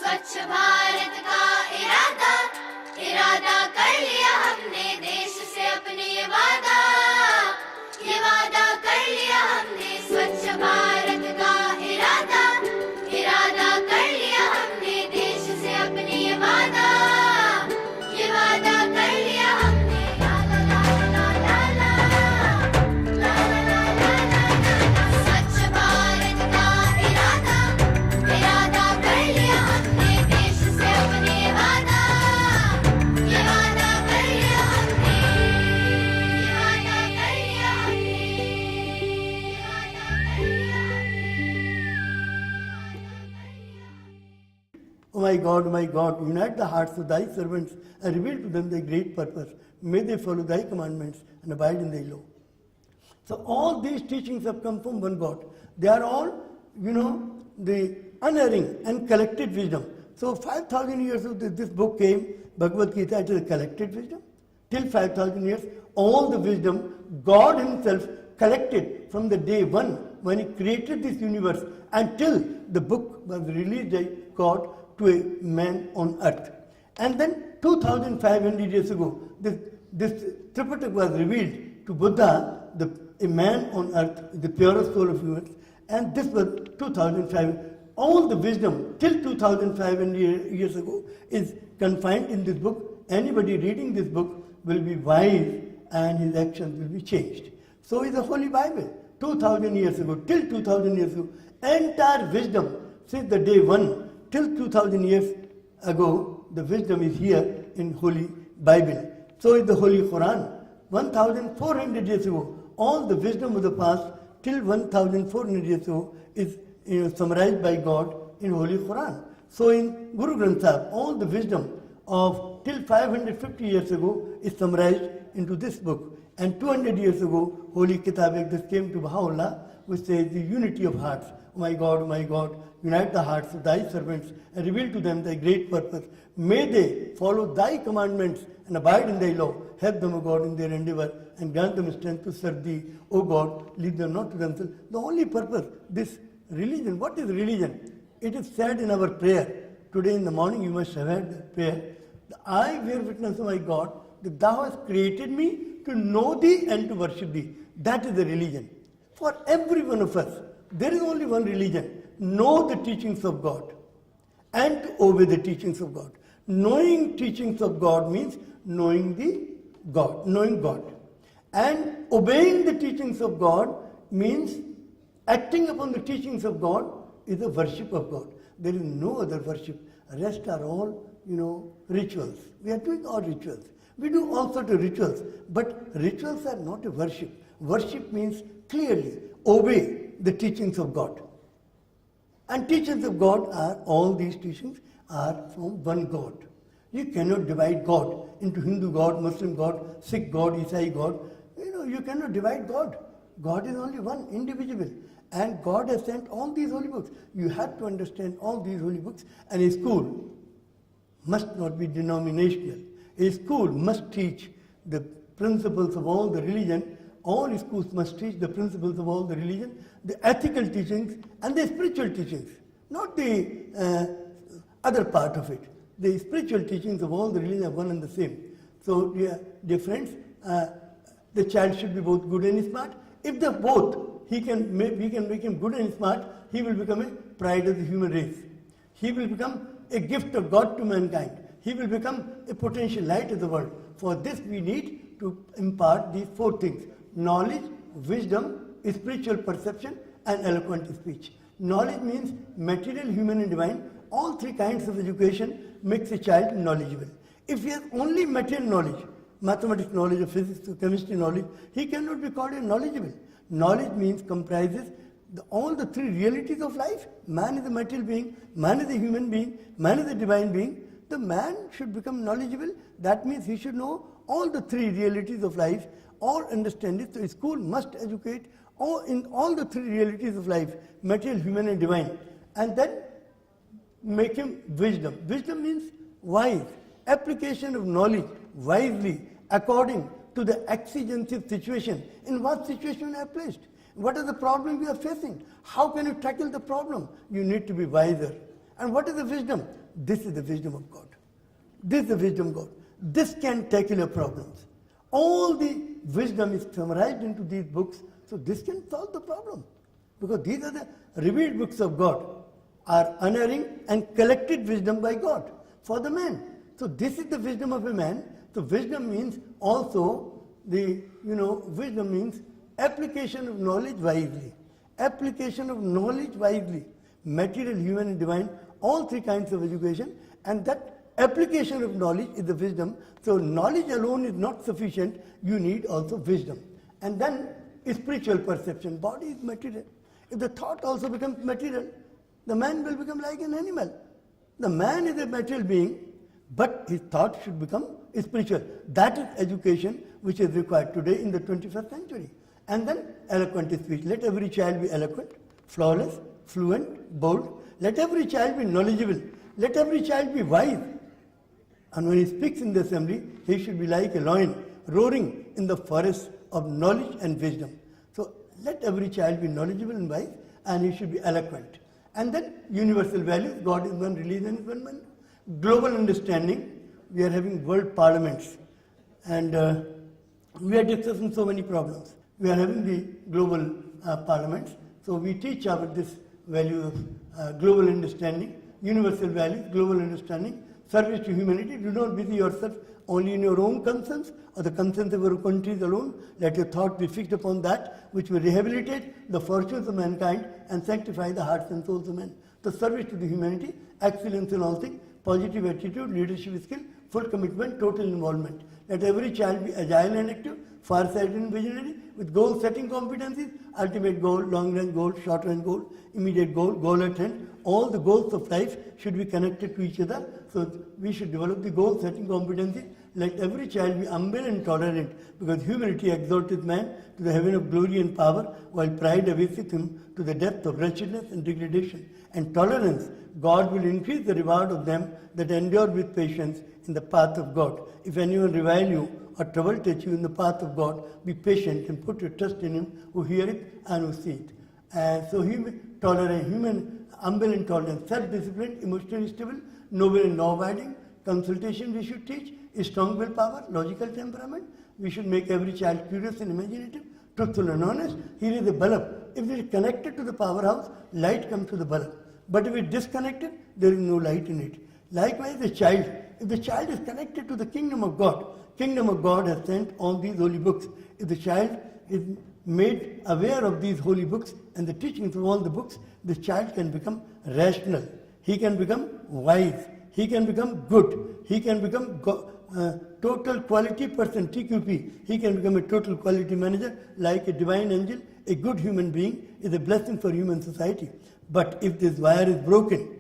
स्वच्छ भारत का इरादा इरादा कर लिया हमने, देश से अपने ये वादा कर लिया हमने। स्वच्छ भारत का इरादा इरादा कर लिया हमने, देश से अपने ये वादा कर लिया हमने। ला ला ला ला ला ला ला ला ला ला ला। स्वच्छ भारत का इरादा इरादा कर लिया हमने, देश से अपने ये वादा कर लिया हमने। ये वादा कर लिया हमने, ये वादा कर लिया O my God, unite the hearts of thy servants and reveal to them thy great purpose. May they follow thy commandments and abide in thy law. So all these teachings have come from one God. They are all, the unerring and collected wisdom. So 5,000 years ago this book came, Bhagavad Gita, it is a collected wisdom. Till 5,000 years, all the wisdom God himself collected from the day one when he created this universe until the book was released by God to a man on earth. And then 2,500 years ago, this Tripatak was revealed to Buddha, a man on earth, the purest soul of universe, and this was 2,500. All the wisdom till 2,500 years ago is confined in this book. Anybody reading this book will be wise and his actions will be changed. So is the Holy Bible. 2,000 years ago, till 2,000 years ago, entire wisdom since the day one till 2,000 years ago, the wisdom is here in Holy Bible. So is the Holy Quran. 1,400 years ago, all the wisdom of the past till 1,400 years ago is summarized by God in Holy Quran. So in Guru Granth Sahib, all the wisdom of till 550 years ago is summarized into this book. And 200 years ago, Holy Kitab Ekdas came to Baha'u'llah, which says the unity of hearts. O my God, unite the hearts of thy servants and reveal to them thy great purpose. May they follow thy commandments and abide in thy law. Help them, O God, in their endeavor and grant them strength to serve thee. O God, lead them not to themselves. The only purpose, this religion, what is religion? It is said in our prayer. Today in the morning you must have heard the prayer. I bear witness, O my God, that thou hast created me to know thee and to worship thee. That is the religion. For every one of us, there is only one religion. Know the teachings of God and to obey the teachings of God. Knowing teachings of God means knowing God. And obeying the teachings of God means acting upon the teachings of God is the worship of God. There is no other worship. Rest are all, rituals. We are doing all rituals. We do all sorts of rituals. But rituals are not a worship. Worship means clearly obey the teachings of God. And teachings of God are, all these teachings are from one God. You cannot divide God into Hindu God, Muslim God, Sikh God, Isai God. You cannot divide God. God is only one, indivisible. And God has sent all these holy books. You have to understand all these holy books. And a school must not be denominational. A school must teach the principles of all the religion. All schools must teach the principles of all the religion, the ethical teachings and the spiritual teachings, not the other part of it. The spiritual teachings of all the religions are one and the same. So, dear friends, the child should be both good and smart. If they're both, we can make him good and smart, he will become a pride of the human race. He will become a gift of God to mankind. He will become a potential light of the world. For this we need to impart these four things: knowledge, wisdom, spiritual perception and eloquent speech. Knowledge means material, human and divine. All three kinds of education makes a child knowledgeable. If he has only material knowledge, mathematics knowledge or physics or chemistry knowledge, he cannot be called knowledgeable. Knowledge means comprises all the three realities of life. Man is a material being, man is a human being, man is a divine being. The man should become knowledgeable. That means he should know all the three realities of life or understand it. So a school must educate in all the three realities of life, material, human and divine. And then make him wisdom. Wisdom means wise. Application of knowledge wisely according to the exigency of situation. In what situation you are placed? What is the problem you are facing? How can you tackle the problem? You need to be wiser. And what is the wisdom? This is the wisdom of God. This is the wisdom of God. This can tackle your problems. All the wisdom is summarized into these books, so this can solve the problem. Because these are the revealed books of God, are unerring and collected wisdom by God for the man. So this is the wisdom of a man. So wisdom means also wisdom means application of knowledge wisely. Application of knowledge wisely. Material, human and divine, all three kinds of education, and that application of knowledge is the wisdom. So knowledge alone is not sufficient, you need also wisdom. And then spiritual perception. Body is material. If the thought also becomes material, the man will become like an animal. The man is a material being, but his thought should become spiritual. That is education which is required today in the 21st century. And then eloquent speech. Let every child be eloquent, flawless, fluent, bold. Let every child be knowledgeable. Let every child be wise. And when he speaks in the assembly, he should be like a lion roaring in the forest of knowledge and wisdom. So let every child be knowledgeable and wise, and he should be eloquent. And then universal values, God is one, religion is one man. Global understanding, we are having world parliaments, and we are discussing so many problems. We are having the global parliaments, so we teach about this value of global understanding, universal values, global understanding, service to humanity. Do not busy yourself only in your own concerns or the concerns of your countries alone. Let your thought be fixed upon that which will rehabilitate the fortunes of mankind and sanctify the hearts and souls of men. The service to the humanity, excellence in all things, positive attitude, leadership skill, full commitment, total involvement. Let every child be agile and active, far-sighted and visionary, with goal-setting competencies, ultimate goal, long-range goal, short-range goal, immediate goal, goal at hand. All the goals of life should be connected to each other. So we should develop the goal-setting competencies. Let every child be humble and tolerant, because humility exalteth man to the heaven of glory and power, while pride abaseth him to the depth of wretchedness and degradation. And tolerance, God will increase the reward of them that endure with patience in the path of God. If anyone revile you or trouble touch you in the path of God, be patient and put your trust in him who heareth and who seeth. So tolerant, human, humble and tolerant, self-disciplined, emotionally stable, noble and law-abiding, consultation we should teach, strong willpower, logical temperament. We should make every child curious and imaginative, truthful and honest. Here is a bulb. If it is connected to the powerhouse, light comes to the bulb. But if it is disconnected, there is no light in it. Likewise, the child. If the child is connected to the kingdom of God has sent all these holy books. If the child is made aware of these holy books and the teachings of all the books, the child can become rational. He can become wise. He can become good. He can become total quality person, TQP. He can become a total quality manager, like a divine angel. A good human being is a blessing for human society. But if this wire is broken,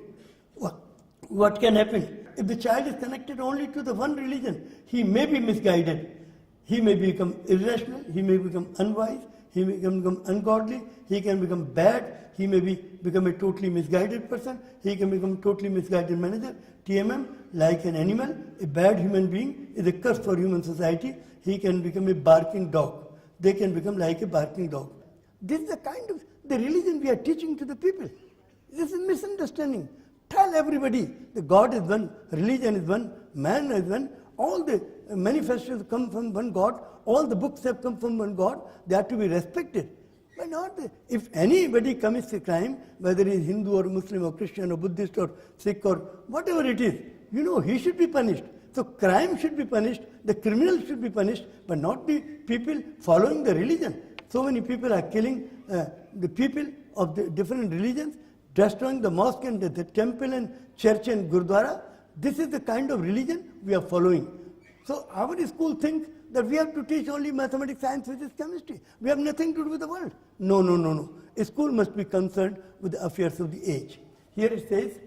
what can happen? If the child is connected only to the one religion, he may be misguided. He may become irrational. He may become unwise. He may become ungodly. He can become bad. He may become a totally misguided person. He can become a totally misguided manager. TMM, like an animal, a bad human being is a curse for human society. He can become a barking dog. They can become like a barking dog. This is the kind of the religion we are teaching to the people. This is misunderstanding. Tell everybody that God is one, religion is one, man is one. All the manifestos come from one God. All the books have come from one God. They are to be respected. Why not? If anybody commits a crime, whether he is Hindu or Muslim or Christian or Buddhist or Sikh or whatever it is, he should be punished. So crime should be punished, the criminal should be punished, but not the people following the religion. So many people are killing the people of the different religions, destroying the mosque and the temple and church and gurdwara. This is the kind of religion we are following. So our school thinks that we have to teach only mathematics, science, physics, chemistry. We have nothing to do with the world. No. A school must be concerned with the affairs of the age. Here it says,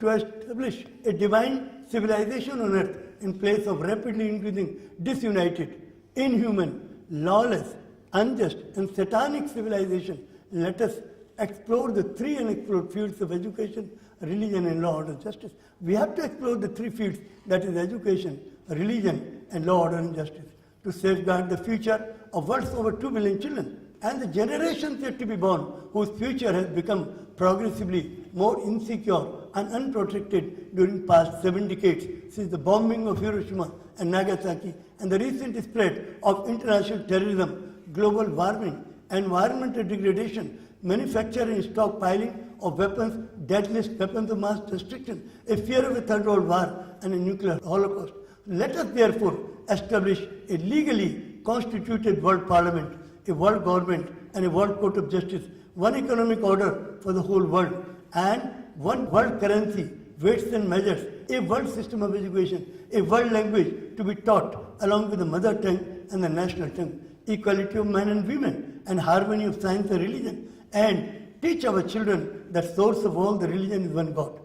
to establish a divine civilization on earth in place of rapidly increasing disunited, inhuman, lawless, unjust and satanic civilization, let us explore the three unexplored fields of education, religion and law, order, justice. We have to explore the three fields, that is education, religion and law, order and justice, to safeguard the future of world's over 2 billion children and the generations yet to be born, whose future has become progressively more insecure, and unprotected during past 7 decades since the bombing of Hiroshima and Nagasaki and the recent spread of international terrorism, global warming, environmental degradation, manufacturing and stockpiling of weapons, deadliest weapons of mass destruction, a fear of a third world war and a nuclear holocaust. Let us therefore establish a legally constituted world parliament, a world government and a world court of justice, one economic order for the whole world and one world currency, weights and measures, a world system of education, a world language to be taught along with the mother tongue and the national tongue, equality of men and women and harmony of science and religion, and teach our children that source of all the religion is one God.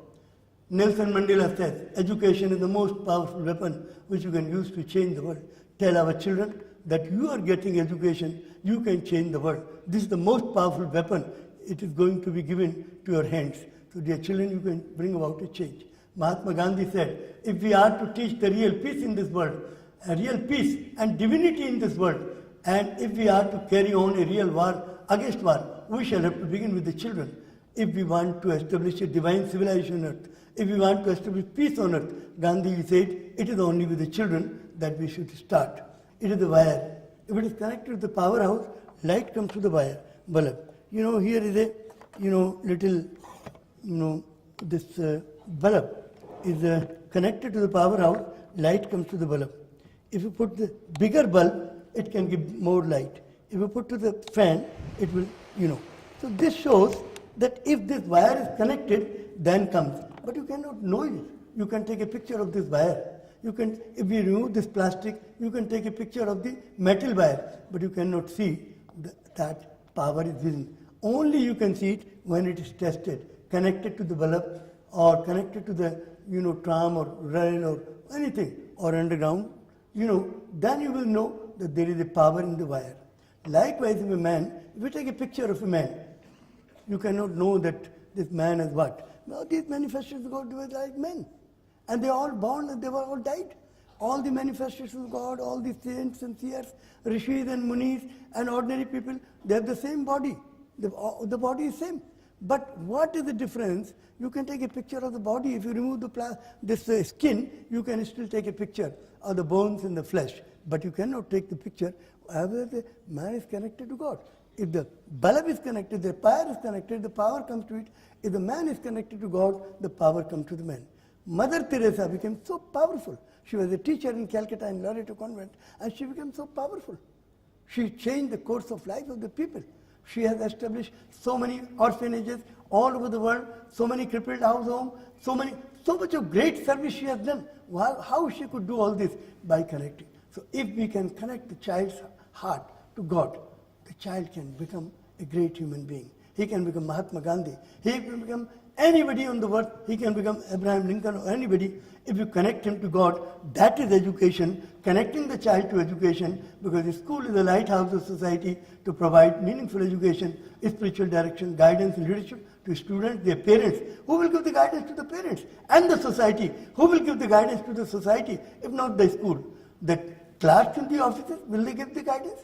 Nelson Mandela says, education is the most powerful weapon which you can use to change the world. Tell our children that you are getting education, you can change the world. This is the most powerful weapon. It is going to be given to your hands. So dear children, you can bring about a change. Mahatma Gandhi said, if we are to teach the real peace in this world, a real peace and divinity in this world, and if we are to carry on a real war against war, we shall have to begin with the children. If we want to establish a divine civilization on earth, if we want to establish peace on earth, Gandhi said, it is only with the children that we should start. It is the wire. If it is connected to the powerhouse, light comes to the wire, bulb. Here is a, little, this bulb is connected to the powerhouse, light comes to the bulb. If you put the bigger bulb, it can give more light. If you put to the fan, it will, So this shows that if this wire is connected, then comes. But you cannot know it. You can take a picture of this wire. If you remove this plastic, you can take a picture of the metal wire, but you cannot see that power is hidden. Only you can see it when it is tested, connected to the bulb or connected to the, tram or rail or anything or underground, then you will know that there is a power in the wire. Likewise, if a man, if you take a picture of a man, you cannot know that this man is what. Now, these manifestations of God were like men. And they all born and they were all died. All the manifestations of God, all the saints and seers, rishis and munis and ordinary people, they have the same body. The body is same. But what is the difference? You can take a picture of the body. If you remove this skin, you can still take a picture of the bones and the flesh. But you cannot take the picture whether the man is connected to God. If the bulb is connected, the fire is connected, the power comes to it. If the man is connected to God, the power comes to the man. Mother Teresa became so powerful. She was a teacher in Calcutta in Loreto Convent, and she became so powerful. She changed the course of life of the people. She has established so many orphanages all over the world, so many crippled house homes, so much of great service she has done. How she could do all this? By connecting. So if we can connect the child's heart to God, the child can become a great human being. He can become Mahatma Gandhi. He can become anybody on the world. He can become Abraham Lincoln or anybody. If you connect him to God, that is education, connecting the child to education, because the school is the lighthouse of society to provide meaningful education, spiritual direction, guidance, and leadership to students, their parents. Who will give the guidance to the parents? And the society. Who will give the guidance to the society, if not the school? The clerks in the offices, will they give the guidance?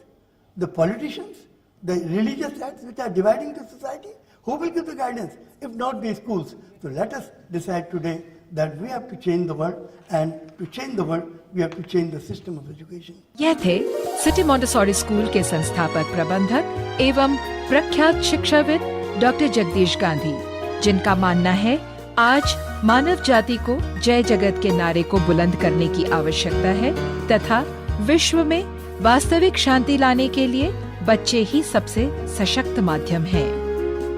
The politicians? The religious acts which are dividing the society? Who will give the guidance, if not the schools? So let us decide today that we have to change the world, and to change the world, we have to change the system of education. यह थे city Montessori school के संस्थापक प्रबंधक एवं प्रख्यात शिक्षाविद doctor Jagdish Gandhi, जिनका मानना है आज मानव जाति को जय जगत के नारे को बुलंद करने की आवश्यकता है तथा विश्व में वास्तविक शांति लाने के लिए बच्चे ही सबसे सशक्त माध्यम हैं।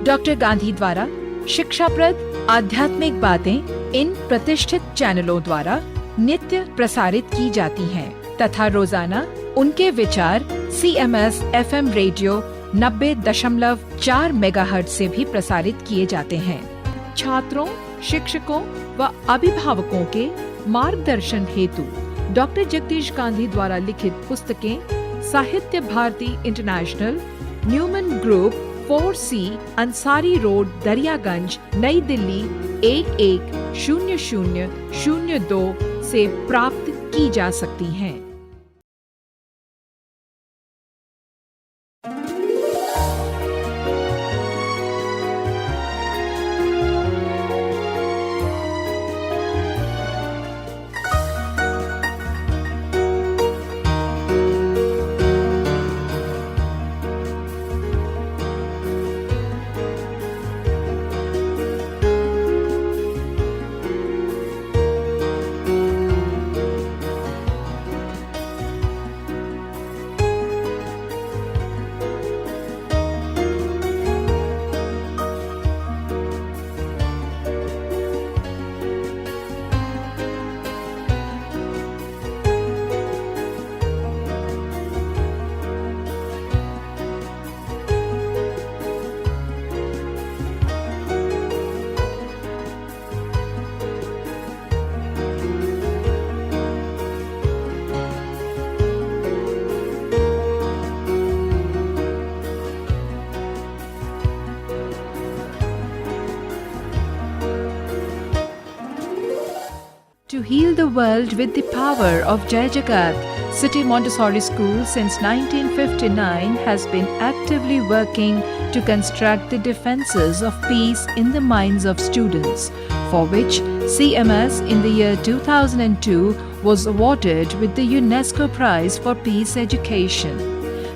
डॉक्टर गांधी द्वारा शिक्षाप्रद आध्यात्मिक बातें इन प्रतिष्ठित चैनलों द्वारा नित्य प्रसारित की जाती हैं तथा रोजाना उनके विचार CMS FM रेडियो 90.4 मेगाहर्ट्ज से भी प्रसारित किए जाते हैं। छात्रों, शिक्षकों व अभिभावकों के मार्गदर्शन हेतु डॉक्टर जगदीश गांधी द्वारा लिखित पुस्तकें Sahitya Bharati international, Newman group 4C Ansari road, Daryaganj, नई दिल्ली 110002 से प्राप्त की जा सकती हैं। world with the power of Jai Jagat, City Montessori School since 1959 has been actively working to construct the defenses of peace in the minds of students, for which CMS in the year 2002 was awarded with the UNESCO Prize for Peace Education.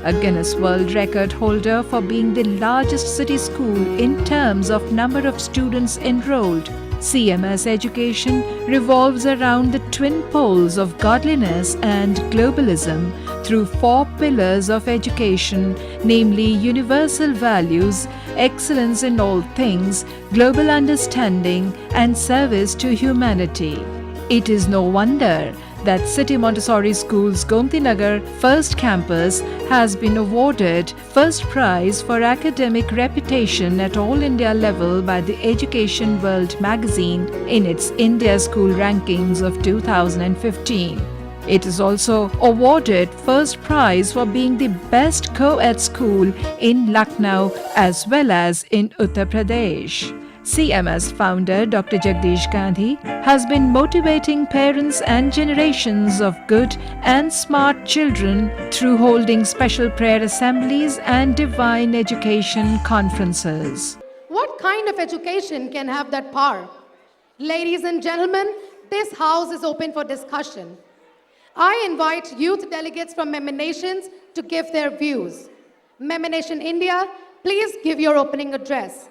A Guinness World Record holder for being the largest city school in terms of number of students enrolled. CMS education revolves around the twin poles of godliness and globalism through 4 pillars of education, namely universal values, excellence in all things, global understanding, and service to humanity. It is no wonder that City Montessori School's Gomti Nagar first campus has been awarded first prize for academic reputation at all India level by the Education World magazine in its India School Rankings of 2015. It is also awarded first prize for being the best co-ed school in Lucknow as well as in Uttar Pradesh. CMS founder Dr. Jagdish Gandhi has been motivating parents and generations of good and smart children through holding special prayer assemblies and divine education conferences. What kind of education can have that power? Ladies and gentlemen, this house is open for discussion. I invite youth delegates from member nations to give their views. Member Nation India, please give your opening address.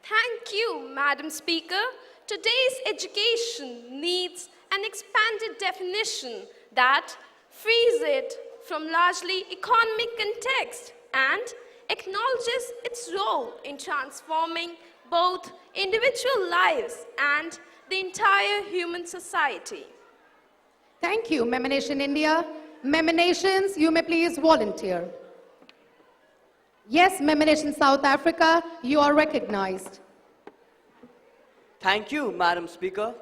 Thank you, Madam Speaker. Today's education needs an expanded definition that frees it from largely economic context and acknowledges its role in transforming both individual lives and the entire human society. Thank you, Member Nation India. Member Nations, you may please volunteer. Yes, Member Nation South Africa, you are recognized. Thank you, Madam Speaker.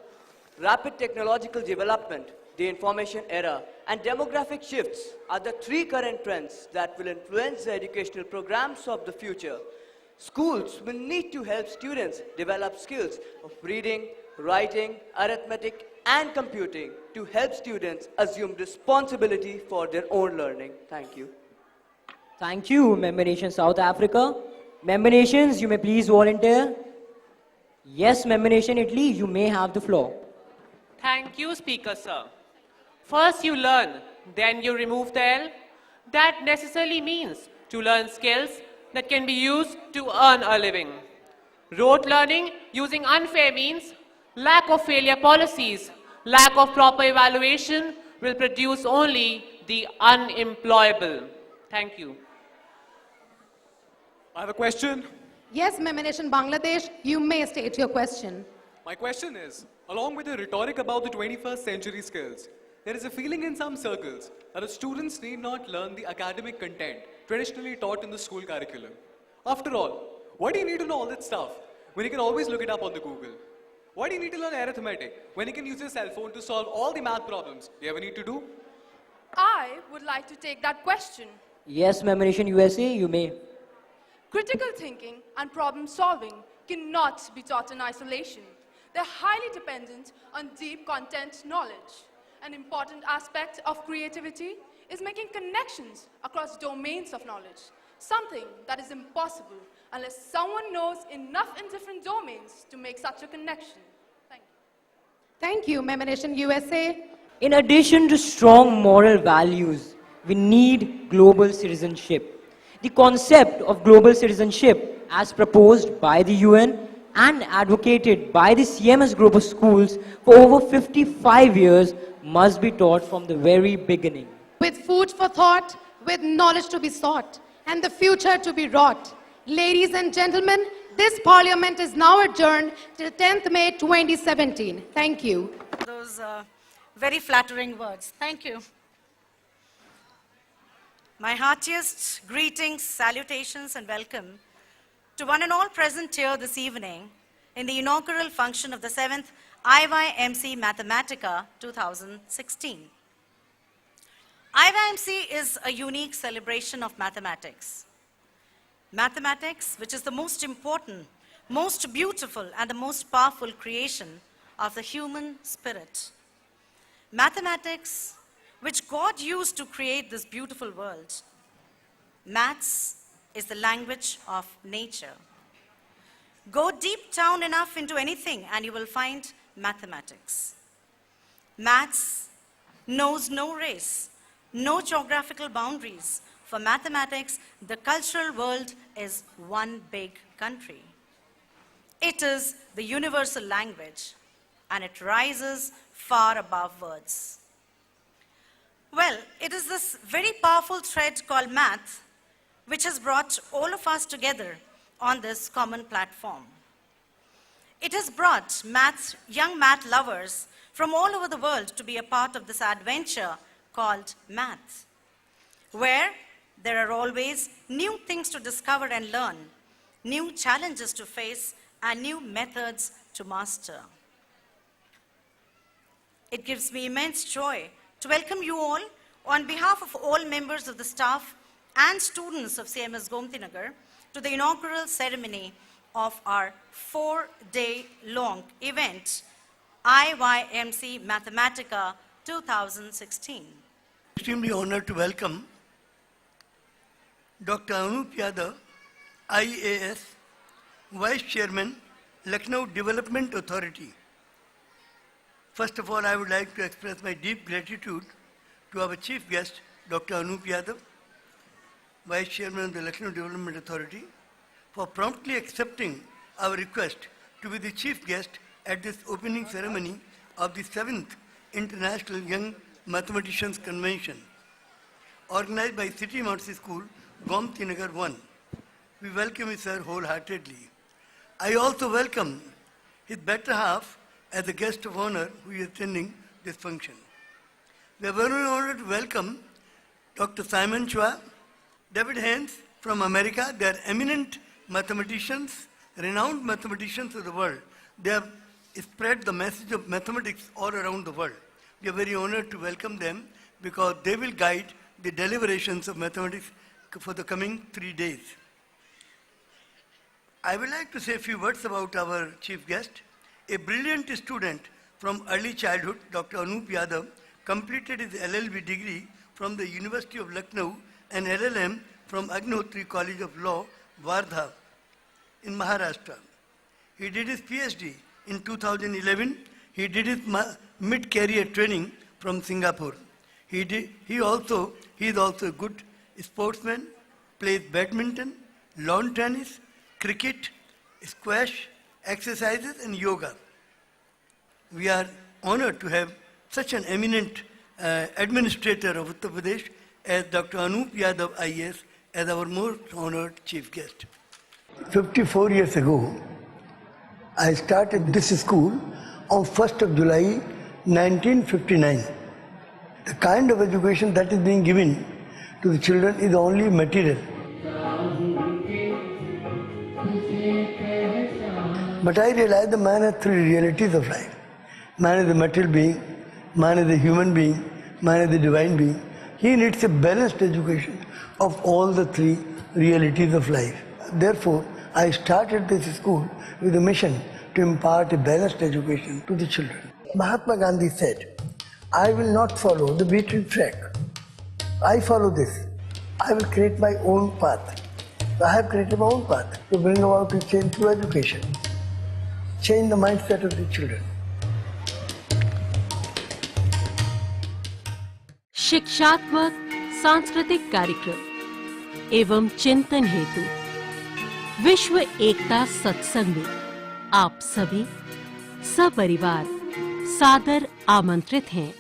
Rapid technological development, the information era, and demographic shifts are the 3 current trends that will influence the educational programs of the future. Schools will need to help students develop skills of reading, writing, arithmetic, and computing to help students assume responsibility for their own learning. Thank you. Thank you, Member Nation South Africa. Member Nations, you may please volunteer. Yes, Member Nation Italy, you may have the floor. Thank you, Speaker, sir. First you learn, then you remove the L. That necessarily means to learn skills that can be used to earn a living. Rote learning using unfair means, lack of failure policies, lack of proper evaluation will produce only the unemployable. Thank you. I have a question. Yes, Member Nation Bangladesh, you may state your question. My question is, along with the rhetoric about the 21st century skills, there is a feeling in some circles that the students need not learn the academic content traditionally taught in the school curriculum. After all, why do you need to know all that stuff when you can always look it up on the Google? Why do you need to learn arithmetic when you can use your cell phone to solve all the math problems you ever need to do? I would like to take that question. Yes, Member Nation USA, you may. Critical thinking and problem solving cannot be taught in isolation. They're highly dependent on deep content knowledge. An important aspect of creativity is making connections across domains of knowledge, something that is impossible unless someone knows enough in different domains to make such a connection. Thank you. Thank you, Member Nation USA. In addition to strong moral values, we need global citizenship. The concept of global citizenship, as proposed by the UN and advocated by the CMS group of schools for over 55 years, must be taught from the very beginning. With food for thought, with knowledge to be sought, and the future to be wrought. Ladies and gentlemen, this parliament is now adjourned till 10th May 2017. Thank you. Those very flattering words. Thank you. My heartiest greetings, salutations, and welcome to one and all present here this evening in the inaugural function of the 7th IYMC Mathematica 2016. IYMC is a unique celebration of mathematics. Mathematics, which is the most important, most beautiful, and the most powerful creation of the human spirit. Mathematics, which God used to create this beautiful world. Maths is the language of nature. Go deep down enough into anything and you will find mathematics. Maths knows no race, no geographical boundaries. For mathematics, the cultural world is one big country. It is the universal language, and it rises far above words. Well, it is this very powerful thread called math which has brought all of us together on this common platform. It has brought young math lovers from all over the world to be a part of this adventure called math, where there are always new things to discover and learn, new challenges to face, and new methods to master. It gives me immense joy to welcome you all on behalf of all members of the staff and students of CMS Gomtinagar to the inaugural ceremony of our 4-day-long event, IYMC Mathematica 2016. Extremely honored to welcome Dr. Anup Yadav, IAS, Vice Chairman, Lucknow Development Authority. First of all, I would like to express my deep gratitude to our chief guest, Dr. Anup Yadav, Vice Chairman of the Lucknow Development Authority, for promptly accepting our request to be the chief guest at this opening ceremony of the 7th International Young Mathematicians Convention, organized by City Montessori School, Gomtinagar 1. We welcome you, sir, wholeheartedly. I also welcome his better half as a guest of honor who is attending this function. We are very honored to welcome Dr. Simon Chua, David Haynes from America. They are eminent mathematicians, renowned mathematicians of the world. They have spread the message of mathematics all around the world. We are very honored to welcome them because they will guide the deliberations of mathematics for the coming 3 days. I would like to say a few words about our chief guest. A brilliant student from early childhood, Dr. Anup Yadav, completed his LLB degree from the University of Lucknow and LLM from Agnihotri College of Law, Wardha, in Maharashtra. He did his PhD in 2011. He did his mid-career training from Singapore. He is also a good sportsman, plays badminton, lawn tennis, cricket, squash, exercises, and yoga. We are honored to have such an eminent administrator of Uttar Pradesh as Dr. Anup Yadav IAS as our most honored chief guest. 54 years ago, I started this school on 1st of July 1959. The kind of education that is being given to the children is only material. But I realized the man has 3 realities of life. Man is a material being, man is a human being, man is a divine being. He needs a balanced education of all the 3 realities of life. Therefore, I started this school with a mission to impart a balanced education to the children. Mahatma Gandhi said, I will not follow the beaten track. I follow this. I will create my own path. I have created my own path to bring about a change through education. Change the mindset of the children. शिक्षात्मक सांस्कृतिक कार्यक्रम एवं चिंतन हेतु विश्व एकता सत्संग में आप सभी सपरिवार सादर आमंत्रित हैं।